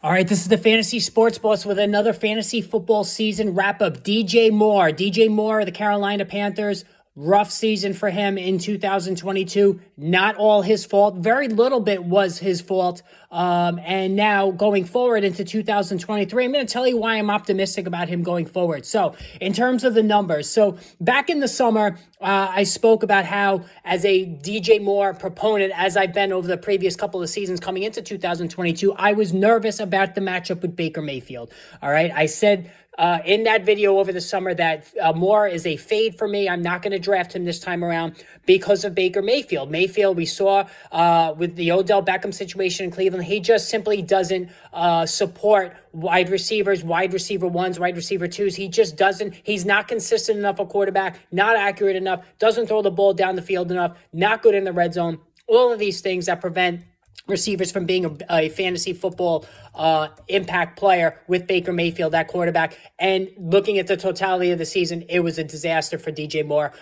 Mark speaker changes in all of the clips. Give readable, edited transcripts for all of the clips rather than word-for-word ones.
Speaker 1: All right, this is the Fantasy Sports Boss with another fantasy football season wrap-up. DJ Moore of the Carolina Panthers. Rough season for him in 2022. Not all his fault. Very little bit was his fault. And now going forward into 2023, I'm going to tell you why I'm optimistic about him going forward. So in terms of the numbers, so back in the summer, I spoke about how as a DJ Moore proponent, as I've been over the previous couple of seasons coming into 2022, I was nervous about the matchup with Baker Mayfield. All right. I said in that video over the summer that Moore is a fade for me. I'm not going to draft him this time around because of Baker Mayfield. Mayfield, we saw with the Odell Beckham situation in Cleveland, he just simply doesn't support wide receivers, wide receiver ones, wide receiver twos. He just doesn't. He's not consistent enough a quarterback, not accurate enough, doesn't throw the ball down the field enough, not good in the red zone. All of these things that prevent receivers from being a fantasy football impact player with Baker Mayfield, that quarterback. And looking at the totality of the season, it was a disaster for DJ Moore.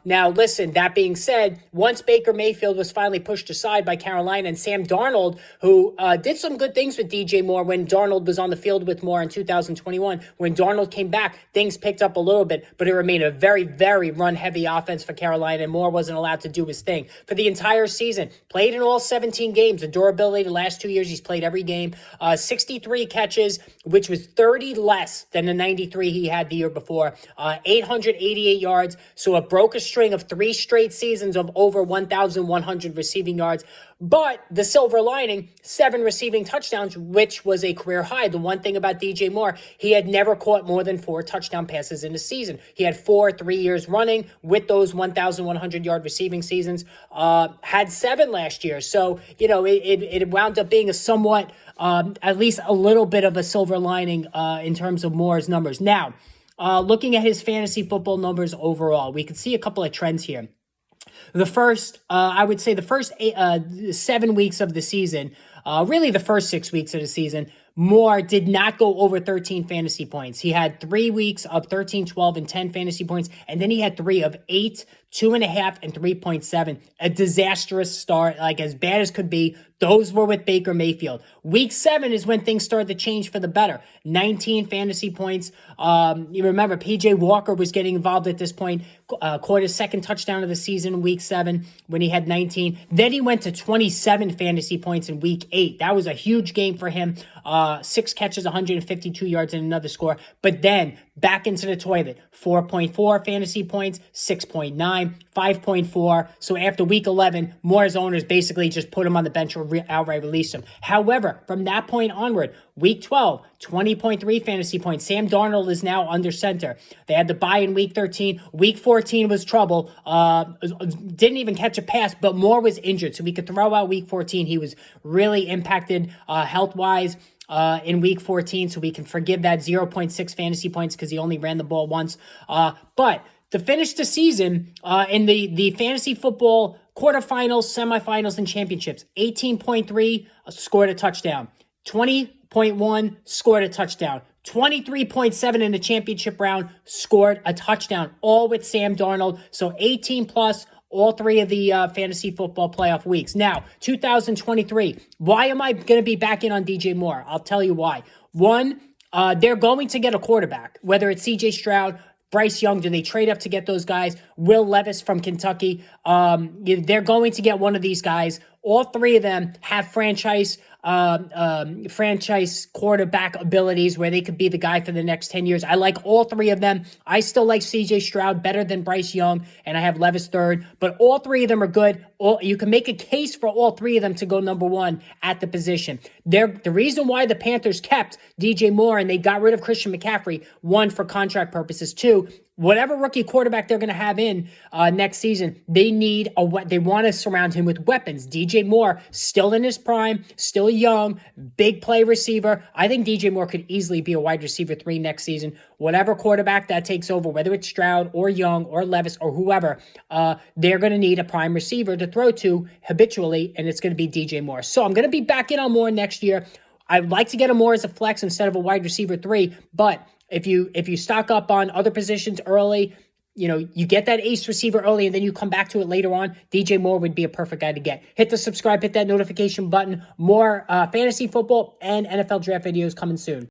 Speaker 1: Now, listen, that being said, once Baker Mayfield was finally pushed aside by Carolina and Sam Darnold, who did some good things with DJ Moore when Darnold was on the field with Moore in 2021, when Darnold came back, things picked up a little bit, but it remained a very, very run-heavy offense for Carolina, and Moore wasn't allowed to do his thing. For the entire season, played in all 17 games. The durability, the last 2 years, he's played every game. 63 catches, which was 30 less than the 93 he had the year before. 888 yards. So it broke a string of 3 straight seasons of over 1,100 receiving yards. But the silver lining, 7 receiving touchdowns, which was a career high. The one thing about DJ Moore, he had never caught more than 4 touchdown passes in a season. He had 4 3 years running with those 1,100-yard receiving seasons. Had 7 last year. So, it wound up being a somewhat, at least a little bit of a silver lining in terms of Moore's numbers. Now, looking at his fantasy football numbers overall, we can see a couple of trends here. The first, I would say the first 7 weeks of the season, really the first 6 weeks of the season, Moore did not go over 13 fantasy points. He had 3 weeks of 13, 12, and 10 fantasy points, and then he had 3 of 8, 2.5, and 3.7. A disastrous start, like as bad as could be. Those were with Baker Mayfield. Week 7 is when things started to change for the better. 19 fantasy points. You remember, P.J. Walker was getting involved at this point. Caught his second touchdown of the season in Week 7 when he had 19. Then he went to 27 fantasy points in Week 8. That was a huge game for him. 6 catches, 152 yards, and another score. But then back into the toilet. 4.4 fantasy points, 6.9, 5.4. So after Week 11, Moore's owners basically just put him on the bench or outright released him. However, from that point onward, Week 12, 20.3 fantasy points. Sam Darnold is now under center. They had the bye in Week 13. Week 14 was trouble. Didn't even catch a pass, but Moore was injured, so we could throw out Week 14. He was really impacted health-wise in Week 14, so we can forgive that 0.6 fantasy points because he only ran the ball once. But to finish the season in the fantasy football quarterfinals, semifinals, and championships, 18.3 scored a touchdown. 20.1 scored a touchdown. 23.7 in the championship round scored a touchdown, all with Sam Darnold. So 18 plus all 3 of the fantasy football playoff weeks. Now, 2023, why am I going to be back in on DJ Moore? I'll tell you why. One, they're going to get a quarterback, whether it's CJ Stroud, Bryce Young. Do they trade up to get those guys? Will Levis from Kentucky. They're going to get one of these guys. All 3 of them have franchise quarterback abilities where they could be the guy for the next 10 years. I like all 3 of them. I still like CJ Stroud better than Bryce Young, and I have Levis third, but all 3 of them are good. You can make a case for all 3 of them to go number 1 at the position. The reason why the Panthers kept DJ Moore and they got rid of Christian McCaffrey, 1, for contract purposes, 2, whatever rookie quarterback they're going to have in next season, they want to surround him with weapons. DJ Moore, still in his prime, still young, big play receiver. I think DJ Moore could easily be a wide receiver 3 next season. Whatever quarterback that takes over, whether it's Stroud or Young or Levis or whoever, they're going to need a prime receiver to throw to habitually, and it's going to be DJ Moore. So I'm going to be back in on Moore next year. I'd like to get him more as a flex instead of a wide receiver 3, but if you stock up on other positions early, you get that ace receiver early and then you come back to it later on, DJ Moore would be a perfect guy to get. Hit the subscribe, hit that notification button. More fantasy football and NFL draft videos coming soon.